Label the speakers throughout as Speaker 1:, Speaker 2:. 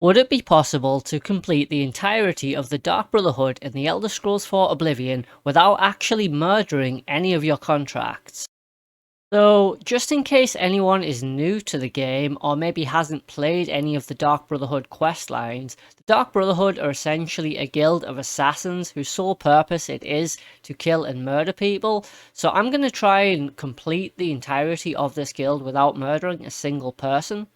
Speaker 1: Would it be possible to complete the entirety of the Dark Brotherhood in the Elder Scrolls IV Oblivion without actually murdering any of your contracts? So, just in case anyone is new to the game or maybe hasn't played any of the Dark Brotherhood questlines, the Dark Brotherhood are essentially a guild of assassins whose sole purpose it is to kill and murder people. So I'm going to try and complete the entirety of this guild without murdering a single person.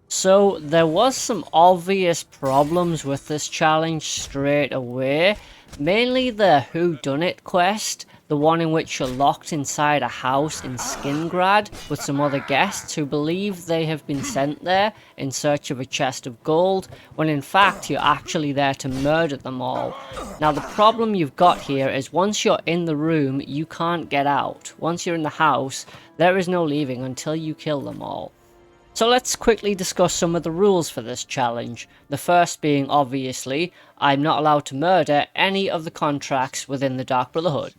Speaker 1: So there was some obvious problems with this challenge straight away, mainly the Whodunit quest, the one in which you're locked inside a house in Skingrad with some other guests who believe they have been sent there in search of a chest of gold, when in fact you're actually there to murder them all. Now the problem you've got here is once you're in the room, you can't get out. Once you're in the house, there is no leaving until you kill them all. So let's quickly discuss some of the rules for this challenge. The first being, obviously, I'm not allowed to murder any of the contracts within the Dark Brotherhood.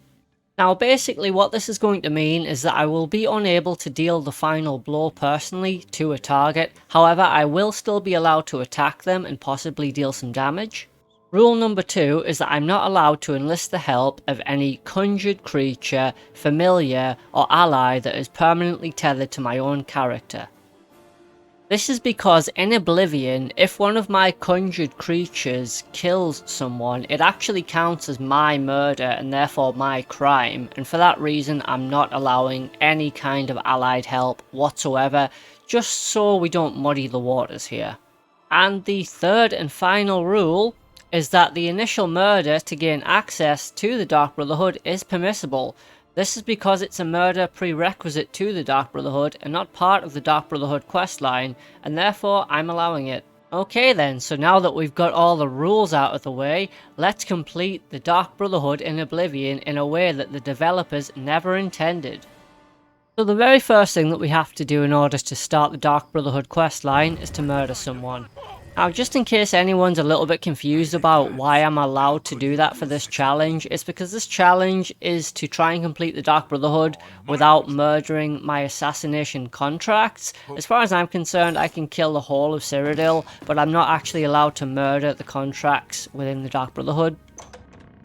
Speaker 1: Now basically what this is going to mean is that I will be unable to deal the final blow personally to a target, however I will still be allowed to attack them and possibly deal some damage. Rule number 2 is that I'm not allowed to enlist the help of any conjured creature, familiar or ally that is permanently tethered to my own character. This is because in Oblivion, if one of my conjured creatures kills someone, it actually counts as my murder and therefore my crime, and for that reason I'm not allowing any kind of allied help whatsoever, just so we don't muddy the waters here. And the third and final rule is that the initial murder to gain access to the Dark Brotherhood is permissible. This is because it's a murder prerequisite to the Dark Brotherhood and not part of the Dark Brotherhood questline, and therefore I'm allowing it. Okay then, so now that we've got all the rules out of the way, let's complete the Dark Brotherhood in Oblivion in a way that the developers never intended. So the very first thing that we have to do in order to start the Dark Brotherhood questline is to murder someone. Now just in case anyone's a little bit confused about why I'm allowed to do that for this challenge, it's because this challenge is to try and complete the Dark Brotherhood without murdering my assassination contracts. As far as I'm concerned, I can kill the whole of Cyrodiil, but I'm not actually allowed to murder the contracts within the Dark Brotherhood.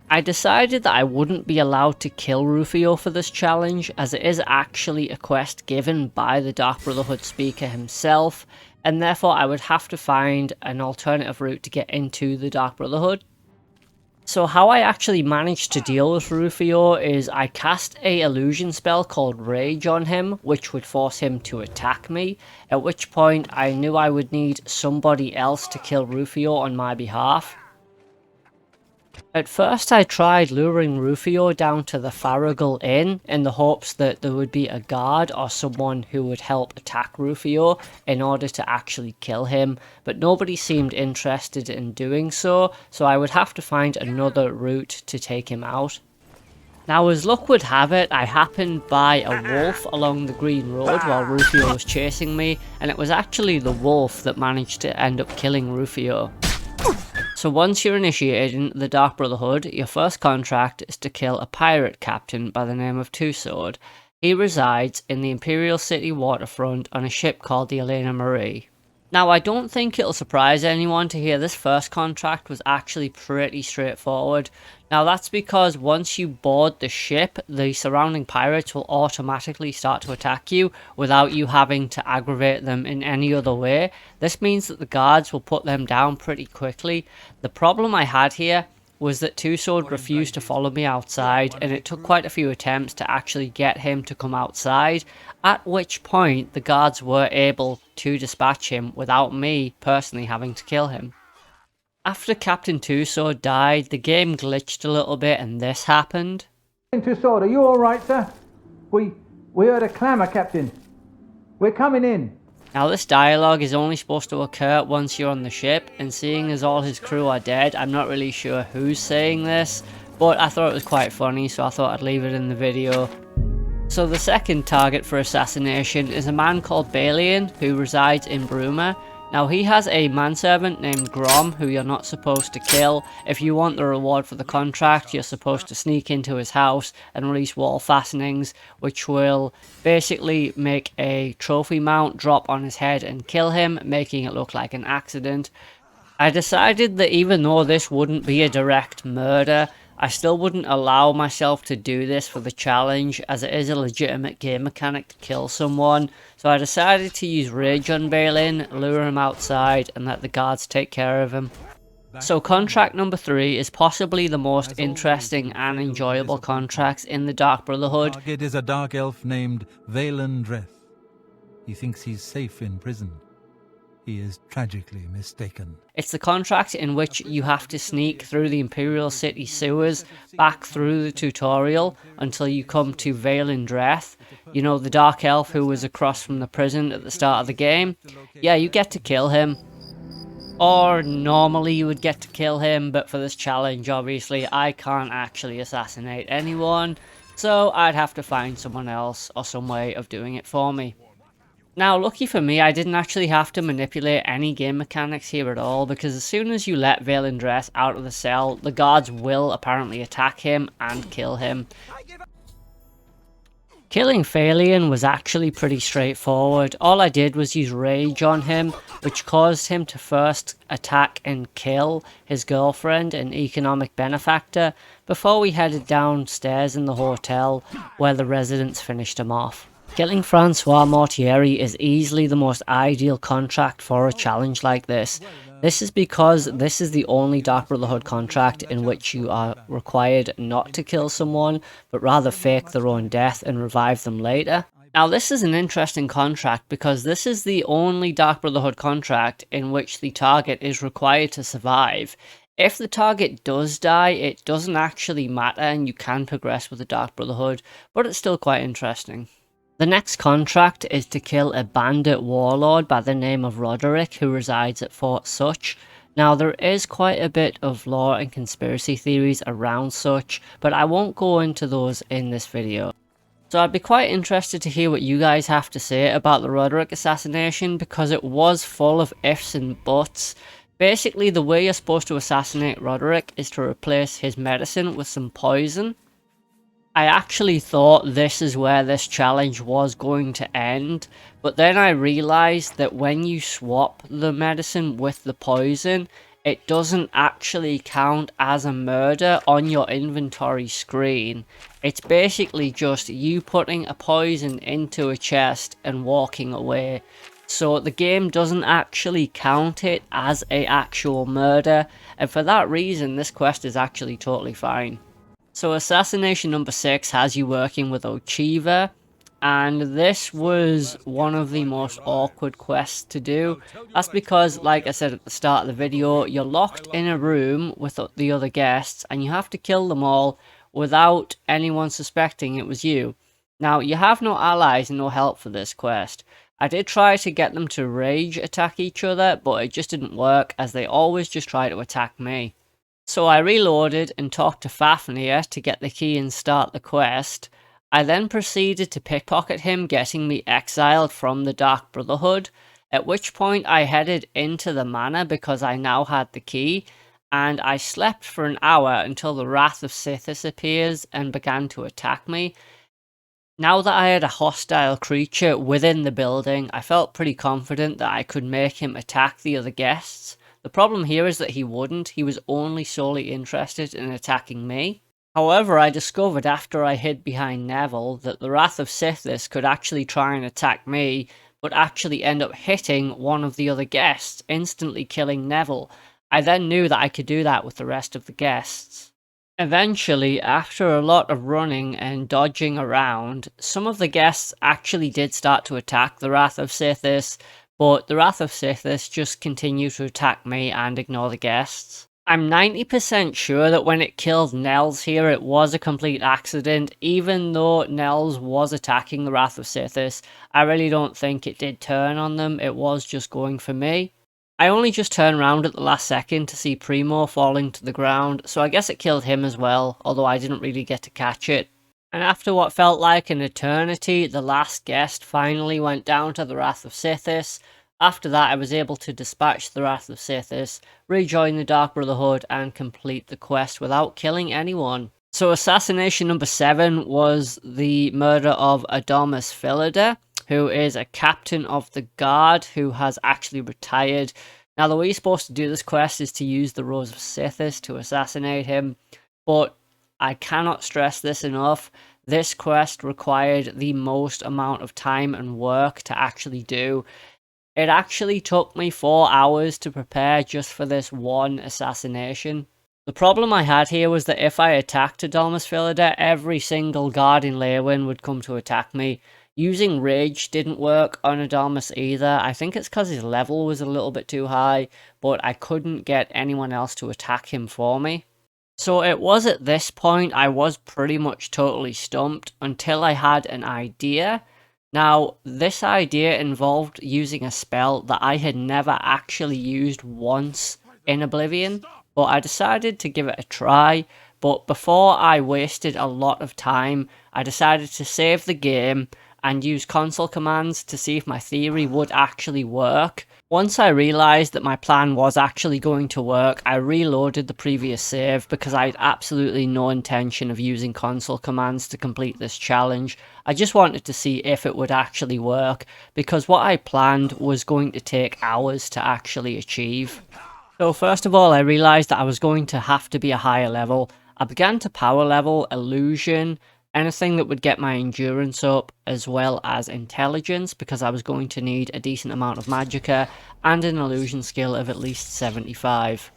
Speaker 1: I decided that I wouldn't be allowed to kill Rufio for this challenge, as it is actually a quest given by the Dark Brotherhood speaker himself, and therefore I would have to find an alternative route to get into the Dark Brotherhood. So how I actually managed to deal with Rufio is I cast a illusion spell called Rage on him, which would force him to attack me, at which point I knew I would need somebody else to kill Rufio on my behalf. At first I tried luring Rufio down to the Farragal Inn in the hopes that there would be a guard or someone who would help attack Rufio in order to actually kill him, but nobody seemed interested in doing so, so I would have to find another route to take him out. Now as luck would have it, I happened by a wolf along the Green Road while Rufio was chasing me, and it was actually the wolf that managed to end up killing Rufio. So once you're initiated into the Dark Brotherhood, your first contract is to kill a pirate captain by the name of Two Sword. He resides in the Imperial City waterfront on a ship called the Elena Marie. Now I don't think it'll surprise anyone to hear this first contract was actually pretty straightforward. Now that's because once you board the ship, the surrounding pirates will automatically start to attack you without you having to aggravate them in any other way. This means that the guards will put them down pretty quickly. The problem I had here was that Two Sword refused to follow me outside, and it took quite a few attempts to actually get him to come outside, at which point the guards were able to dispatch him without me personally having to kill him. After Captain Two Sword died, the game glitched a little bit and this happened.
Speaker 2: Two Sword, are you alright, sir? We heard a clamour, Captain. We're coming in.
Speaker 1: Now this dialogue is only supposed to occur once you're on the ship, and seeing as all his crew are dead, I'm not really sure who's saying this, but I thought it was quite funny, so I thought I'd leave it in the video. So the second target for assassination is a man called Balian, who resides in Bruma. Now he has a manservant named Grom who you're not supposed to kill. If you want the reward for the contract, you're supposed to sneak into his house and release wall fastenings, which will basically make a trophy mount drop on his head and kill him, making it look like an accident. I decided that even though this wouldn't be a direct murder, I still wouldn't allow myself to do this for the challenge, as it is a legitimate game mechanic to kill someone. So I decided to use Rage on Balin, lure him outside, and let the guards take care of him. So contract number 3 is possibly the most interesting and enjoyable contracts in the Dark Brotherhood.
Speaker 3: Target is a dark elf named Valen Dreth. He thinks he's safe in prison. He is tragically mistaken.
Speaker 1: It's the contract in which you have to sneak through the Imperial City sewers back through the tutorial until you come to Valen Dreth. You know, the Dark Elf who was across from the prison at the start of the game. Yeah, you get to kill him. Or normally you would get to kill him, but for this challenge, obviously, I can't actually assassinate anyone. So I'd have to find someone else or some way of doing it for me. Now, lucky for me, I didn't actually have to manipulate any game mechanics here at all, because as soon as you let Valen Dreth out of the cell, the guards will apparently attack him and kill him. Killing Phalian was actually pretty straightforward. All I did was use Rage on him, which caused him to first attack and kill his girlfriend and economic benefactor, before we headed downstairs in the hotel, where the residents finished him off. Killing Francois Mortieri is easily the most ideal contract for a challenge like this. This is because this is the only Dark Brotherhood contract in which you are required not to kill someone, but rather fake their own death and revive them later. Now this is an interesting contract because this is the only Dark Brotherhood contract in which the target is required to survive. If the target does die, it doesn't actually matter and you can progress with the Dark Brotherhood, but it's still quite interesting. The next contract is to kill a bandit warlord by the name of Roderick who resides at Fort Such. Now there is quite a bit of lore and conspiracy theories around Such, but I won't go into those in this video. So I'd be quite interested to hear what you guys have to say about the Roderick assassination, because it was full of ifs and buts. Basically, the way you're supposed to assassinate Roderick is to replace his medicine with some poison. I actually thought this is where this challenge was going to end, but then I realised that when you swap the medicine with the poison, it doesn't actually count as a murder on your inventory screen. It's basically just you putting a poison into a chest and walking away. So the game doesn't actually count it as an actual murder, and for that reason this quest is actually totally fine. So assassination number 6 has you working with Ochiva, and this was one of the most awkward quests to do. That's because, like I said at the start of the video, you're locked in a room with the other guests and you have to kill them all without anyone suspecting it was you. Now, you have no allies and no help for this quest. I did try to get them to rage attack each other, but it just didn't work as they always just try to attack me. So I reloaded and talked to Fafnir to get the key and start the quest. I then proceeded to pickpocket him, getting me exiled from the Dark Brotherhood, at which point I headed into the manor because I now had the key, and I slept for an hour until the Wrath of Sithis appears and began to attack me. Now that I had a hostile creature within the building, I felt pretty confident that I could make him attack the other guests. The problem here is that he wouldn't. He was only solely interested in attacking me. However, I discovered after I hid behind Neville that the Wrath of Sithis could actually try and attack me, but actually end up hitting one of the other guests, instantly killing Neville. I then knew that I could do that with the rest of the guests. Eventually, after a lot of running and dodging around, some of the guests actually did start to attack the Wrath of Sithis, but the Wrath of Sithis just continued to attack me and ignore the guests. I'm 90% sure that when it killed Nels here, it was a complete accident. Even though Nels was attacking the Wrath of Sithis, I really don't think it did turn on them. It was just going for me. I only just turned around at the last second to see Primo falling to the ground, so I guess it killed him as well, although I didn't really get to catch it. And after what felt like an eternity, the last guest finally went down to the Wrath of Sithis. After that, I was able to dispatch the Wrath of Sithis, rejoin the Dark Brotherhood, and complete the quest without killing anyone. So assassination number 7 was the murder of Adamus Phillida, who is a captain of the guard who has actually retired. Now, the way you're supposed to do this quest is to use the Rose of Sithis to assassinate him, but I cannot stress this enough. This quest required the most amount of time and work to actually do. It actually took me 4 hours to prepare just for this one assassination. The problem I had here was that if I attacked Adamus Phillida, every single guard in Leywin would come to attack me. Using Rage didn't work on Adamus either. I think it's because his level was a little bit too high, but I couldn't get anyone else to attack him for me. So it was at this point I was pretty much totally stumped until I had an idea. Now, this idea involved using a spell that I had never actually used once in Oblivion, but I decided to give it a try. But before I wasted a lot of time, I decided to save the game and use console commands to see if my theory would actually work. Once I realised that my plan was actually going to work, I reloaded the previous save because I had absolutely no intention of using console commands to complete this challenge. I just wanted to see if it would actually work, because what I planned was going to take hours to actually achieve. So first of all, I realised that I was going to have to be a higher level. I began to power level illusion, anything that would get my endurance up, as well as intelligence, because I was going to need a decent amount of magicka and an illusion skill of at least 75.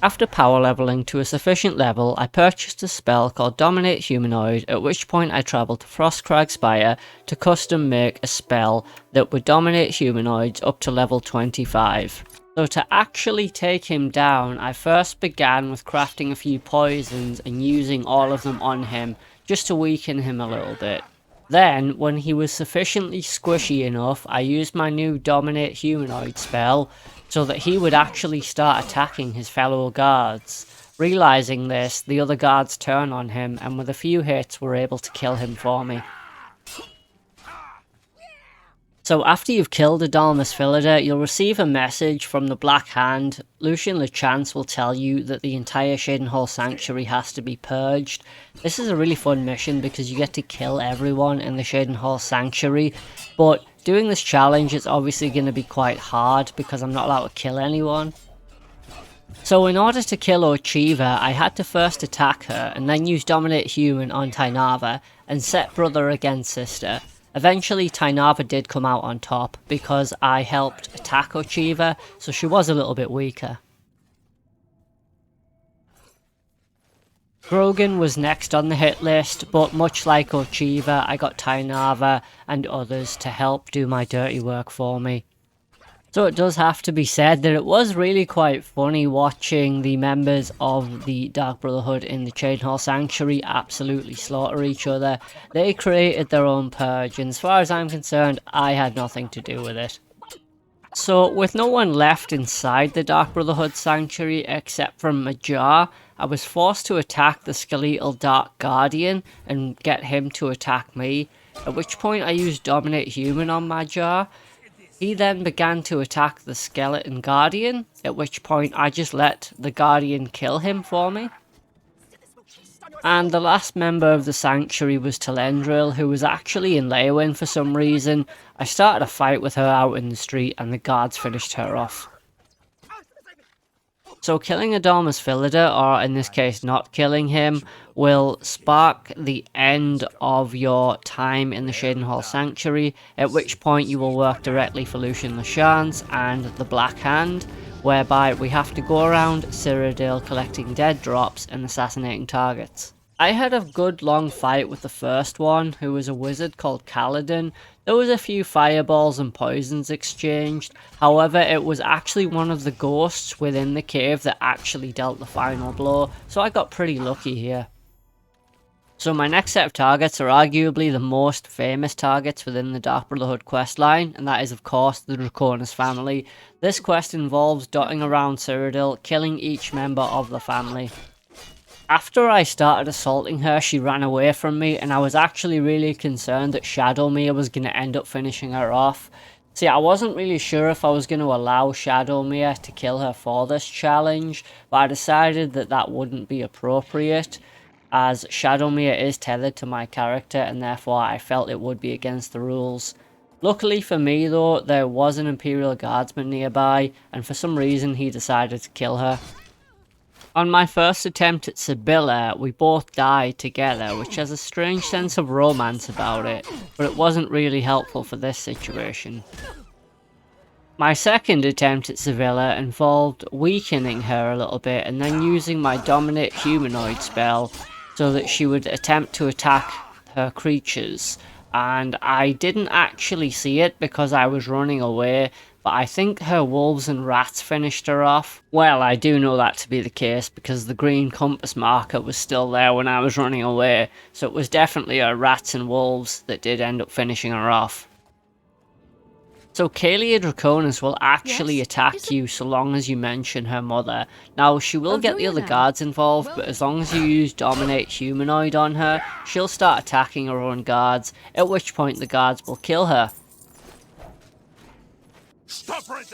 Speaker 1: After power leveling to a sufficient level, I purchased a spell called Dominate Humanoid, at which point I travelled to Frostcrag Spire to custom make a spell that would dominate humanoids up to level 25. So to actually take him down, I first began with crafting a few poisons and using all of them on him, just to weaken him a little bit. Then, when he was sufficiently squishy enough, I used my new Dominate Humanoid spell so that he would actually start attacking his fellow guards. Realising this, the other guards turned on him, and with a few hits were able to kill him for me. So after you've killed Adamus Phillida, you'll receive a message from the Black Hand. Lucian Lechance will tell you that the entire Shadenhall Sanctuary has to be purged. This is a really fun mission because you get to kill everyone in the Shadenhall Sanctuary, but doing this challenge is obviously going to be quite hard because I'm not allowed to kill anyone. So in order to kill Orchiva, I had to first attack her and then use Dominate Human on Tainava and set brother against sister. Eventually, Tainava did come out on top because I helped attack Orchiva, so she was a little bit weaker. Grogan was next on the hit list, but much like Orchiva, I got Tainava and others to help do my dirty work for me. So it does have to be said that it was really quite funny watching the members of the Dark Brotherhood in the Shadenhall Sanctuary absolutely slaughter each other. They created their own purge, and as far as I'm concerned, I had nothing to do with it. So with no one left inside the Dark Brotherhood Sanctuary except for Majar, I was forced to attack the skeletal Dark Guardian and get him to attack me, at which point I used Dominate Human on Majar. He then began to attack the Skeleton Guardian, at which point I just let the Guardian kill him for me. And the last member of the Sanctuary was Telendril, who was actually in Leywin for some reason. I started a fight with her out in the street and the guards finished her off. So killing Adamus Phillida, or in this case not killing him, will spark the end of your time in the Shadenhall Sanctuary, at which point you will work directly for Lucian Lechance and the Black Hand, whereby we have to go around Cyrodiil collecting dead drops and assassinating targets. I had a good long fight with the first one, who was a wizard called Kaladin. There was a few fireballs and poisons exchanged, however it was actually one of the ghosts within the cave that actually dealt the final blow, so I got pretty lucky here. So my next set of targets are arguably the most famous targets within the Dark Brotherhood questline, and that is of course the Draconis family. This quest involves dotting around Cyrodiil, killing each member of the family. After I started assaulting her, she ran away from me, and I was actually really concerned that Shadowmere was going to end up finishing her off. See, I wasn't really sure if I was going to allow Shadowmere to kill her for this challenge, but I decided that that wouldn't be appropriate, as Shadowmere is tethered to my character, and therefore I felt it would be against the rules. Luckily for me though, there was an Imperial Guardsman nearby, and for some reason he decided to kill her. On my first attempt at Sibylla, we both died together, which has a strange sense of romance about it, but it wasn't really helpful for this situation. My second attempt at Sibylla involved weakening her a little bit and then using my Dominate Humanoid spell so that she would attempt to attack her creatures. And I didn't actually see it because I was running away, but I think her wolves and rats finished her off. Well, I do know that to be the case because the green compass marker was still there when I was running away, so it was definitely her rats and wolves that did end up finishing her off. So Caelia Draconis will actually attack you so long as you mention her mother. Now, she will get the other guards involved, but as long as you use Dominate Humanoid on her, she'll start attacking her own guards, at which point the guards will kill her.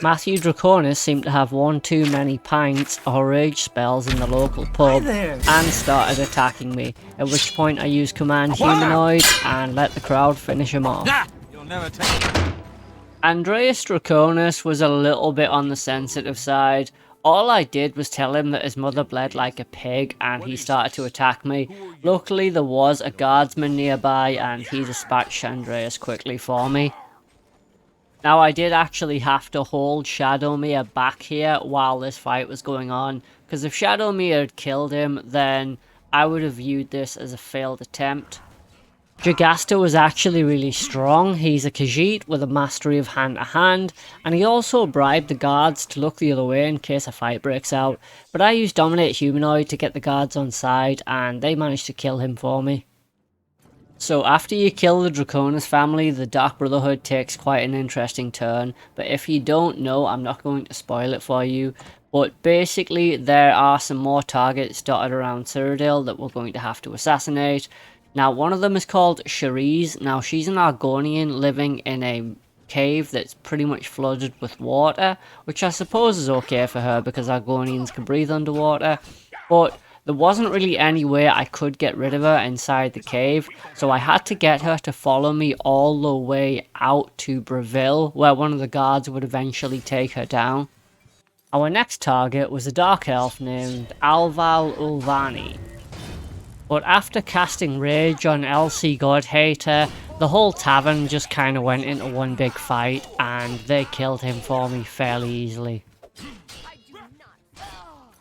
Speaker 1: Matthew Draconis seemed to have one too many pints or rage spells in the local pub and started attacking me, at which point I used Command Humanoid and let the crowd finish him off.
Speaker 3: You'll never take
Speaker 1: Andreas Draconis was a little bit on the sensitive side. All I did was tell him that his mother bled like a pig and he started to attack me. Luckily there was a guardsman nearby and he dispatched Andreas quickly for me. Now I did actually have to hold Shadowmere back here while this fight was going on, because if Shadowmere had killed him then I would have viewed this as a failed attempt. Jagasta was actually really strong. He's a Khajiit with a mastery of hand-to-hand, and he also bribed the guards to look the other way in case a fight breaks out, but I used Dominate Humanoid to get the guards on side, and they managed to kill him for me. So after you kill the Draconis family, the Dark Brotherhood takes quite an interesting turn, but if you don't know, I'm not going to spoil it for you. But basically, there are some more targets dotted around Cyrodiil that we're going to have to assassinate. Now, one of them is called Cherise. Now, she's an Argonian living in a cave that's pretty much flooded with water, which I suppose is okay for her because Argonians can breathe underwater. But there wasn't really any way I could get rid of her inside the cave, so I had to get her to follow me all the way out to Breville, where one of the guards would eventually take her down. Our next target was a dark elf named Alval Ulvani. But after casting Rage on LC Godhater, the whole tavern just kind of went into one big fight and they killed him for me fairly easily.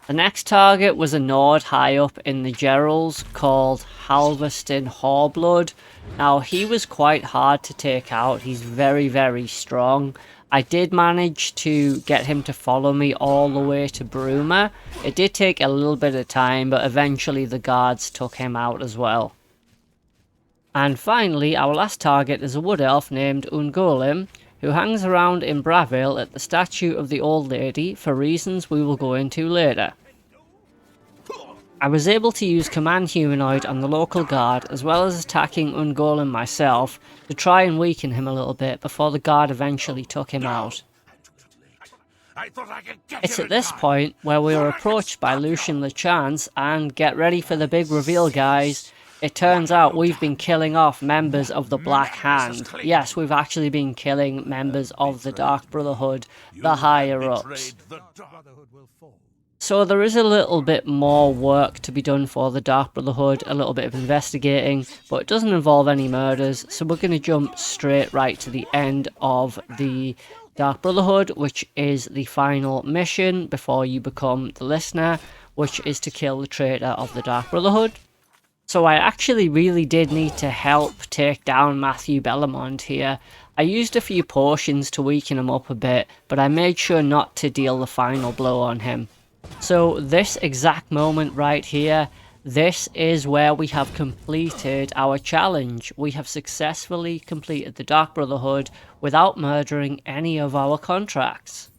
Speaker 1: The next target was a Nord high up in the Gerals called Halverston Horblood. Now he was quite hard to take out, he's very very strong. I did manage to get him to follow me all the way to Bruma. It did take a little bit of time, but eventually the guards took him out as well. And finally, our last target is a wood elf named Ungolim, who hangs around in Braville at the statue of the old lady for reasons we will go into later. I was able to use Command Humanoid on the local guard as well as attacking Ungolim myself to try and weaken him a little bit before the guard eventually took him out. It's at this point where we are approached by Lucian Lechance, and get ready for the big reveal guys. It turns out we've been killing off members of the Black Hand. Yes, we've actually been killing members of the Dark Brotherhood, the higher ups. So there is a little bit more work to be done for the Dark Brotherhood, a little bit of investigating, but it doesn't involve any murders, so we're going to jump straight right to the end of the Dark Brotherhood, which is the final mission before you become the listener, which is to kill the traitor of the Dark Brotherhood. So I actually really did need to help take down Matthew Bellamont here. I used a few potions to weaken him up a bit, but I made sure not to deal the final blow on him. So this exact moment right here, this is where we have completed our challenge. We have successfully completed the Dark Brotherhood without murdering any of our contracts.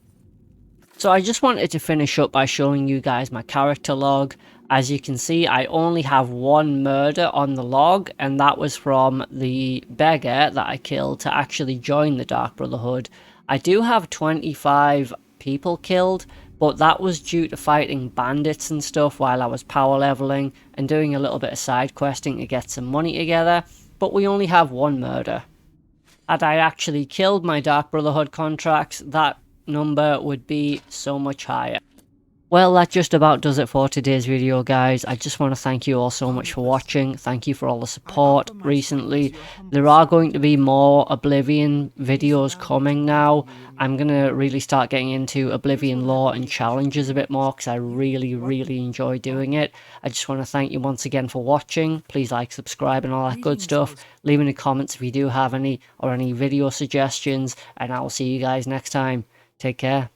Speaker 1: So I just wanted to finish up by showing you guys my character log. As you can see, I only have one murder on the log, and that was from the beggar that I killed to actually join the Dark Brotherhood. I do have 25 people killed, but that was due to fighting bandits and stuff while I was power leveling and doing a little bit of side questing to get some money together, but we only have 1 murder. Had I actually killed my Dark Brotherhood contracts, that number would be so much higher. Well, that just about does it for today's video, guys. I just want to thank you all so much for watching. Thank you for all the support recently. There are going to be more Oblivion videos coming now. I'm going to really start getting into Oblivion lore and challenges a bit more because I really enjoy doing it. I just want to thank you once again for watching. Please like, subscribe and all that good stuff. Leave in the comments if you do have any or any video suggestions, and I will see you guys next time. Take care.